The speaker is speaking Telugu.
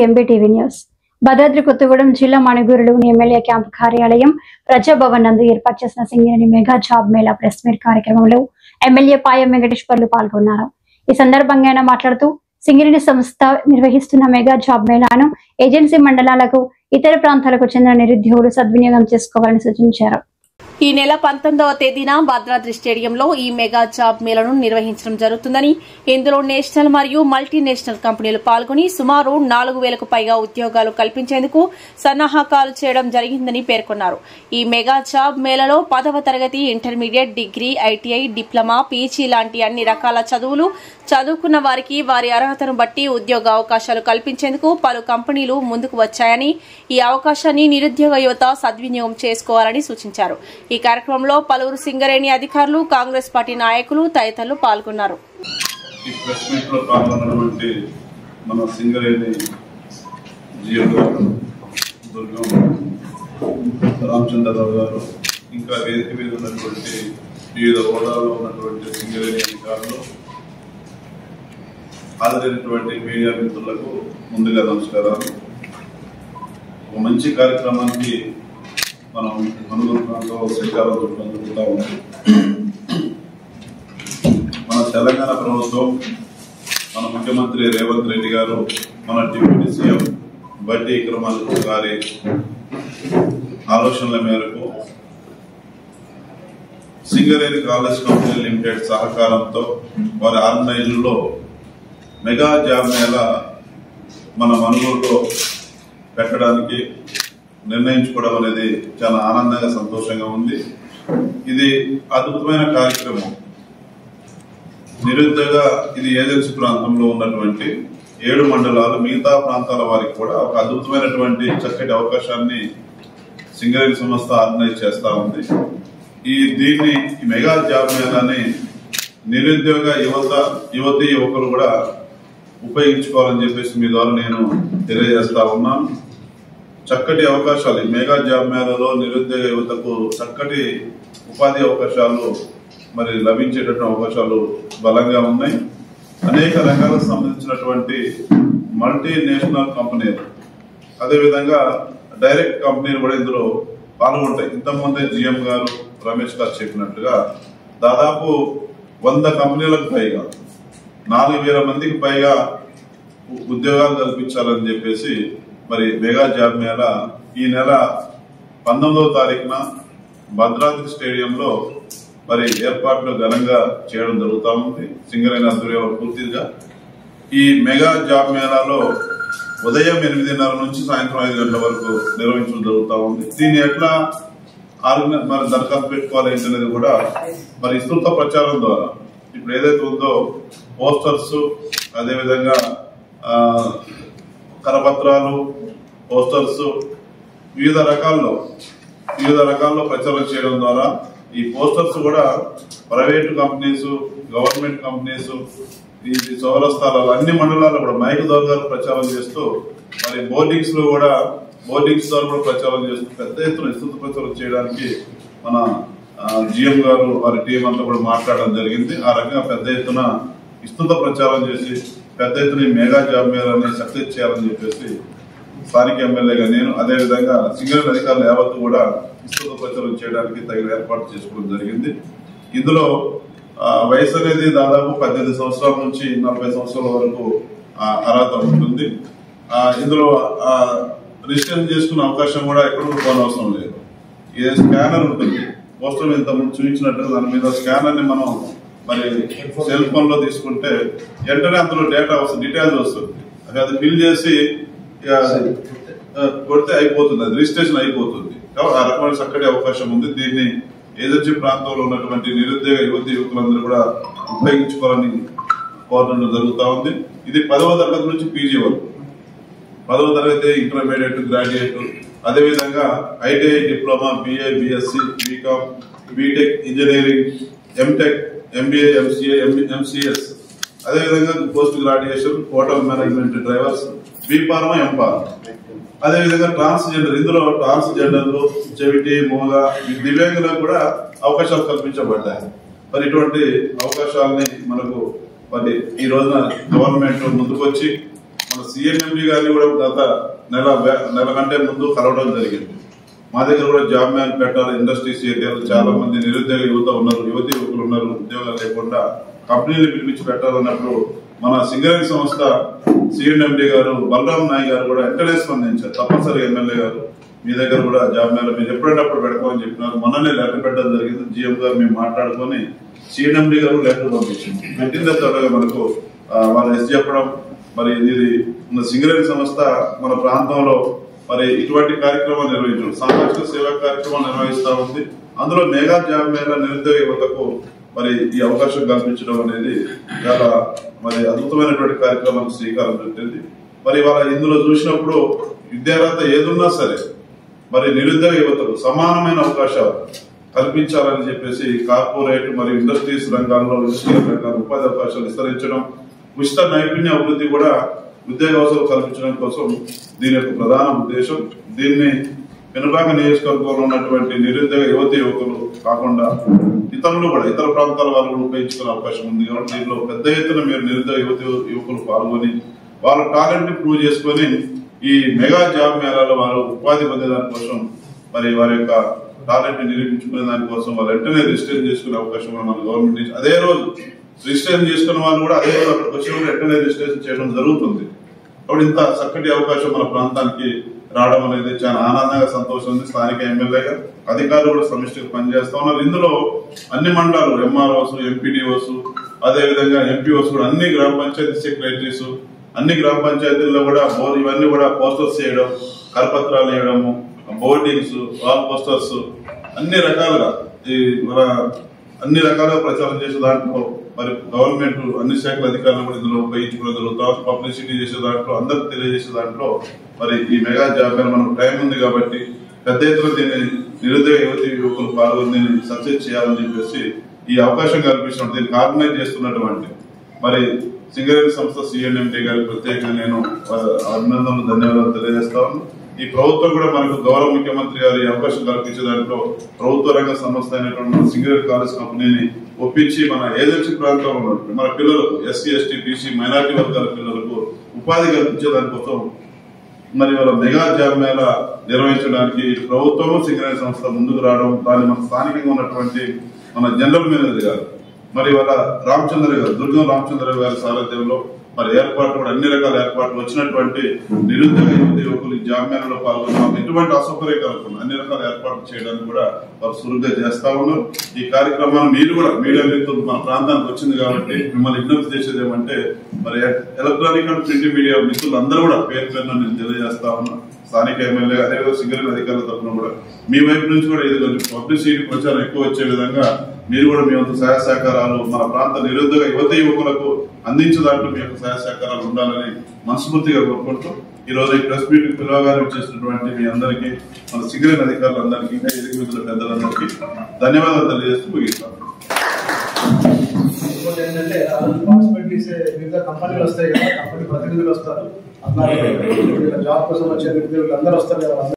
MBTV news. భద్రాద్రి కొత్తగూడెం జిల్లా మణిగూరులోని ఎమ్మెల్యే క్యాంపు కార్యాలయం ప్రజాభవన్ నందు ఏర్పాటు చేసిన Singareni mega job Mela press meet కార్యక్రమంలో ఎమ్మెల్యే పాయం వెంకటేశ్వర్లు పాల్గొన్నారు. ఈ సందర్భంగా ఆయన మాట్లాడుతూ సింగరేణి సంస్థ నిర్వహిస్తున్న మెగా జాబ్ మేళాను ఏజెన్సీ మండలాలకు, ఇతర ప్రాంతాలకు చెందిన నిరుద్యోగులు సద్వినియోగం చేసుకోవాలని సూచించారు. ఈ నెల 19వ తేదీన భద్రాద్రి స్టేడియంలో ఈ మెగా జాబ్ మేళను నిర్వహించడం జరుగుతుందని, ఇందులో నేషనల్ మరియు మల్టీనేషనల్ కంపెనీలు పాల్గొని సుమారు 4000కు పైగా ఉద్యోగాలు కల్పించేందుకు సన్నాహకాలు చేయడం జరిగిందని పేర్కొన్నారు. ఈ మెగా జాబ్ మేళలో 10వ తరగతి, intermediate, degree, ITI, diploma, PG లాంటి అన్ని రకాల చదువులు చదువుకున్న వారికి వారి అర్హతను బట్టి ఉద్యోగ అవకాశాలు కల్పించేందుకు పలు కంపెనీలు ముందుకు వచ్చాయని, ఈ అవకాశాన్ని నిరుద్యోగ యువత సద్వినియోగం చేసుకోవాలని సూచించారు. ఈ కార్యక్రమంలో పలువురు సింగరేణి అధికారులు, కాంగ్రెస్ పార్టీ నాయకులు తదితరులు పాల్గొన్నారు. రామచంద్రరావు గారు, ఇంకా వేదిక మీద ఉన్నటువంటి వివిధ హోదాలో ఉన్నటువంటి సింగరేణి అధికారులు, హాజరైనటువంటి మీడియా మిత్రులకు ముందుగా నమస్కారాలు. ఒక మంచి కార్యక్రమానికి మనం మణిగూరు ప్రాంతంలో శ్రీకారం చుట్టడం జరుగుతూ ఉంది. మన తెలంగాణ ప్రభుత్వం, మన ముఖ్యమంత్రి రేవంత్ రెడ్డి గారు, మన డిప్యూటీ సీఎం బట్టి విక్రమార్క గారి ఆలోచనల మేరకు సింగరేణి కాలేజ్ కంపెనీ లిమిటెడ్ సహకారంతో వారి ఆర్గనైజర్లో మెగా జాబ్ మేళా మన మణిగూరులో పెట్టడానికి నిర్ణయించుకోవడం అనేది చాలా ఆనందంగా, సంతోషంగా ఉంది. ఇది అద్భుతమైన కార్యక్రమం. నిరుద్యోగ ఇది ఏజెన్సీ ప్రాంతంలో ఉన్నటువంటి 7 మండలాలు, మిగతా ప్రాంతాల వారికి కూడా ఒక అద్భుతమైనటువంటి చక్కటి అవకాశాన్ని సింగరేణి సంస్థ ఆర్గనైజ్ చేస్తా ఉంది. దీన్ని ఈ మెగా జాబ్ మేళాని నిరుద్యోగ యువతి యువకులు కూడా ఉపయోగించుకోవాలని చెప్పేసి మీ ద్వారా నేను తెలియజేస్తా ఉన్నాను. చక్కటి అవకాశాలు ఈ మెగా జాబ్ మేళాలో నిరుద్యోగ యువతకు చక్కటి ఉపాధి అవకాశాలు మరి లభించేటటువంటి అవకాశాలు బలంగా ఉన్నాయి. అనేక రంగాలకు సంబంధించినటువంటి మల్టీనేషనల్ కంపెనీలు, అదేవిధంగా డైరెక్ట్ కంపెనీలు కూడా ఇందులో పాల్గొంటాయి. ఇంతకుముందే జిఎం గారు, రమేష్ గారు చెప్పినట్టుగా దాదాపు 100 కంపెనీలకు పైగా 4000 మందికి పైగా ఉద్యోగాలు కల్పించాలని చెప్పేసి మరి మెగా జాబ్ మేళా ఈ నెల 19వ తారీఖున భద్రాద్రి స్టేడియంలో మరి ఏర్పాట్లు ఘనంగా చేయడం జరుగుతూ ఉంది. సింగరేణి ఆధ్వర్యంలో పూర్తిగా ఈ మెగా జాబ్ మేళాలో ఉదయం 8:30 నుంచి సాయంత్రం 5 గంటల వరకు నిర్వహించడం జరుగుతూ ఉంది. దీన్ని ఎట్లా మరి దరఖాస్తు పెట్టుకోవాలి ఏంటనేది కూడా మరి విస్తృత ప్రచారం ద్వారా ఇప్పుడు ఏదైతే ఉందో పోస్టర్స్, అదేవిధంగా కరపత్రాలు, పోస్టర్స్ వివిధ రకాల్లో ప్రచారం చేయడం ద్వారా ఈ పోస్టర్స్ కూడా ప్రైవేటు కంపెనీస్, గవర్నమెంట్ కంపెనీస్, ఈ చౌరస్తాలు అన్ని మండలాల్లో కూడా మైక్ ద్వారా ప్రచారం చేస్తూ మరి బోర్డింగ్స్ ద్వారా కూడా ప్రచారం చేస్తూ పెద్ద ఎత్తున విస్తృత ప్రచారం చేయడానికి మన జిఎం గారు వారి టీం అంతా కూడా మాట్లాడడం జరిగింది. ఆ రకంగా పెద్ద ఎత్తున విస్తృత ప్రచారం చేసి పెద్ద ఎత్తున మెగా జాబ్ మేళాని సక్సెస్ చేయాలని చెప్పేసి స్థానిక ఎమ్మెల్యేగా నేను, అదేవిధంగా సింగరేణి అధికారులు యావత్తు కూడా విస్తృత ప్రచారం చేయడానికి తగిన ఏర్పాటు చేసుకోవడం జరిగింది. ఇందులో వయసు అనేది దాదాపు 18 సంవత్సరాల నుంచి 40 సంవత్సరాల వరకు అర్హత ఉంటుంది. ఇందులో రిజిస్ట్రేషన్ చేసుకునే అవకాశం కూడా ఎక్కడో పోనవసరం లేదు. ఇది స్కానర్ ఉంటుంది. పోస్టర్ ఇంత ముందు చూపించినట్టుగా దాని మీద స్కానర్ ని మనం మరి సెల్ ఫోన్ లో తీసుకుంటే వెంటనే అందులో డీటెయిల్స్ వస్తుంది. అది ఫిల్ చేసి కొడితే అయిపోతుంది, అది రిజిస్ట్రేషన్ అయిపోతుంది. కాబట్టి ఆ రకమైన చక్కటి అవకాశం ఉంది. దీన్ని ఏజెన్సీ ప్రాంతంలో ఉన్నటువంటి నిరుద్యోగ యువకులందరూ కూడా ఉపయోగించుకోవాలని కోరడం జరుగుతూ ఉంది. ఇది 10వ తరగతి నుంచి పీజీ వరకు, 10వ తరగతి, ఇంటర్మీడియట్, గ్రాడ్యుయేట్, అదేవిధంగా ITI, diploma, BA, BSc, BCom, BTech, engineering, MTech, MBA, MCA, MCS, అదేవిధంగా post graduation, hotel management, drivers, BPharma, MPharma, అదేవిధంగా ట్రాన్స్జెండర్, ఇందులో ట్రాన్స్జెండర్లు, చెవిటి, మూగ, దివ్యాంగులకు కూడా అవకాశాలు కల్పించబడ్డాయి. మరి ఇటువంటి అవకాశాలని మనకు మరి ఈ రోజున గవర్నమెంట్ ముందుకొచ్చి మన సిఎన్ఎండి గారిని కూడా గత నెల కంటే ముందు కలవడం జరిగింది. మా దగ్గర కూడా జాబ్ మ్యాన్ పెట్టాలి, ఇండస్ట్రీస్ ఏరియాలో చాలా మంది నిరుద్యోగ యువత ఉన్నారు, యువతి యువకులు ఉన్నారు, ఉద్యోగాలు లేకుండా కంపెనీలు పిలిపించి పెట్టాలన్నప్పుడు మన సింగరేణి సంస్థ సిఎన్ఎండి గారు బలరాం నాయక్ గారు కూడా వెంటనే స్పందించారు. తప్పనిసరి ఎమ్మెల్యే గారు మీ దగ్గర కూడా జాబ్ మ్యాన్ మీరు ఎప్పుడైనప్పుడు పెడతామని చెప్పినారు. మొన్ననే లెటర్ పెట్టడం జరిగింది. జిఎం గారు మేము మాట్లాడుకొని సిఎన్ఎండి గారు లెటర్ పంపించింది. పెట్టిన తర్వాత మనకు వాళ్ళు ఎస్ చెప్పడం, మరి ఇది సింగరేణి సంస్థ మన ప్రాంతంలో మరి ఇటువంటి కార్యక్రమాలు నిర్వహించడం, సామాజిక సేవా కార్యక్రమాలు నిర్వహిస్తా ఉంది. అందులో మెగా జాబ్ మేళా నిరుద్యోగ యువతకు మరి ఈ అవకాశం కల్పించడం అనేది చాలా మరి అద్భుతమైనటువంటి కార్యక్రమానికి శ్రీకారం చుట్టింది. మరి వాళ్ళ ఇందులో చూసినప్పుడు విద్యార్హత ఏదున్నా సరే మరి నిరుద్యోగ యువతకు సమానమైన అవకాశాలు కల్పించాలని చెప్పేసి కార్పొరేట్ మరియు ఇండస్ట్రీస్ రంగాల్లో ఉపాధి అవకాశాలు విస్తరించడం, ఉచిత నైపుణ్య అభివృద్ధి కూడా ఉద్యోగ అవసరాలు కల్పించడం కోసం దీని యొక్క ప్రధాన ఉద్దేశం. దీన్ని పెనుబాక నియోజకవర్గంలో ఉన్నటువంటి నిరుద్యోగ యువతి యువకులు కాకుండా ఇతరులు కూడా ఇతర ప్రాంతాల వాళ్ళు కూడా ఉపయోగించుకునే అవకాశం ఉంది. కాబట్టి దీనిలో పెద్ద ఎత్తున మీరు నిరుద్యోగ యువతి యువకులు పాల్గొని వాళ్ళ టాలెంట్ ని ప్రూవ్ చేసుకుని ఈ మెగా జాబ్ మేళాలో వారు ఉపాధి పొందే దానికోసం మరి వారి యొక్క టాలెంట్ ని నిరూపించుకునే దానికోసం వాళ్ళు వెంటనే రిజిస్ట్రేషన్ చేసుకునే అవకాశం మన గవర్నమెంట్ నుంచి అదే రోజు రిజిస్ట్రేషన్ చేసుకున్న వాళ్ళు కూడా అదే రోజు అక్కడికి వచ్చిన వెంటనే రిజిస్ట్రేషన్ చేయడం జరుగుతుంది. కాబట్టి ఇంత చక్కటి అవకాశం మన ప్రాంతానికి రావడం అనేది చాలా ఆనందంగా సంతోషం ఉంది. స్థానిక ఎమ్మెల్యేగా అధికారులు కూడా సమిష్టిగా పనిచేస్తా ఉన్నారు. ఇందులో అన్ని మండలాలు ఎంఆర్ఓస్, ఎంపీడీఓస్, అదేవిధంగా ఎంపీఓస్ కూడా అన్ని గ్రామ పంచాయతీ సెక్రటరీస్ అన్ని గ్రామ పంచాయతీల్లో కూడా ఇవన్నీ కూడా పోస్టర్స్ చేయడం, కరపత్రాలు వేయడము, బోర్డింగ్స్, వాల్ పోస్టర్స్ అన్ని రకాలుగా అన్ని రకాలుగా ప్రచారం చేసే దాంట్లో మరి గవర్నమెంట్ అన్ని శాఖల అధికారులు కూడా ఇందులో ఉపయోగించుకోవడం జరుగుతాం. పబ్లిసిటీ చేసే దాంట్లో అందరికి తెలియజేసే దాంట్లో మరి ఈ మెగా జాబ్ మేళా మనకు టైం ఉంది కాబట్టి పెద్ద ఎత్తున దీన్ని నిరుద్యోగ యువతి యువకులు పాల్గొని దీన్ని సక్సెస్ చేయాలని చెప్పేసి ఈ అవకాశం కల్పించడం దీనికి ఆర్గనైజ్ చేస్తున్నటువంటి మరి సింగరేణి సంస్థ సిఎన్ఎండి గారికి ప్రత్యేకంగా నేను అభినందనలు ధన్యవాదాలు తెలియజేస్తా ఉన్నాను. ఈ ప్రభుత్వం కూడా మనకు గౌరవ ముఖ్యమంత్రి గారు ఈ అవకాశం కల్పించే దాంట్లో ప్రభుత్వ రంగ సంస్థ అయినటువంటి సింగరేణి కాలేజ్ కంపెనీని ఒప్పించి మన ఏజెన్సీ ప్రాంతంలో ఉన్నటువంటి మన పిల్లలకు ఎస్సీ ఎస్టీ బీసీ మైనారిటీ వర్గాల పిల్లలకు ఉపాధి కల్పించే దానికోసం మరి వాళ్ళ మెగా జాబ్ మేళా నిర్వహించడానికి ప్రభుత్వము సింగరేణి సంస్థ ముందుకు రావడం, దాన్ని మన స్థానికంగా ఉన్నటువంటి మన జనరల్ మేనేజర్ గారు మరి వాళ్ళ రామచంద్ర గారు దుర్గం రామచంద్ర గారి సారథ్యంలో మరి ఏర్పాట్లు కూడా అన్ని రకాల ఏర్పాట్లు వచ్చినటువంటి నిరుద్యోగ యువతి యువకులు ఈ జాబ్ మేళాలో పాల్గొన్నాం. ఎటువంటి అసౌకర్యం కలగకుండా అన్ని రకాల ఏర్పాట్లు చేయడానికి కూడా వారు సురుగ్గా చేస్తా ఉన్నారు. ఈ కార్యక్రమాన్ని మీరు కూడా మీడియా మిత్రులు మన ప్రాంతానికి వచ్చింది కాబట్టి మిమ్మల్ని విజ్ఞప్తి చేసేది ఏమంటే మరి ఎలక్ట్రానిక్ అండ్ ప్రింట్ మీడియా మిత్రులు అందరూ కూడా పేరు పేరున నేను తెలియజేస్తా ఉన్నా. స్థానిక ఎమ్మెల్యే అదేవిధంగా సింగరేణి అధికారుల తరఫున కూడా మీ వైపు నుంచి కూడా ఇది కొంచెం పబ్లిసిటీ ప్రచారం ఎక్కువ వచ్చే విధంగా మీరు కూడా మీ యొక్క సహాయ సహకారాలు మన ప్రాంత నిరుద్యోగ యువత యువకులకు అందించే దాంట్లో మీ యొక్క సహాయ సహకారాలు ఉండాలని మనస్ఫూర్తిగా కోరుకుంటూ ఈ రోజు ఈ ప్రెస్ మీట్ పిలవగానే చేసినటువంటి మీ అందరికీ మన సింగరేణి అధికారులందరికీ ఇంకా ఎదుగు మిత్రుల పెద్దలందరికీ ధన్యవాదాలు తెలియజేస్తూ ముగిస్తాను. ఏంటంటే పార్టిసిపేట్ చేసే వివిధ కంపెనీలు వస్తాయి కదా, కంపెనీ ప్రతినిధులు వస్తారు, జాబ్ కోసం వచ్చే నిరుద్యోగులు అందరూ వస్తారు కదా.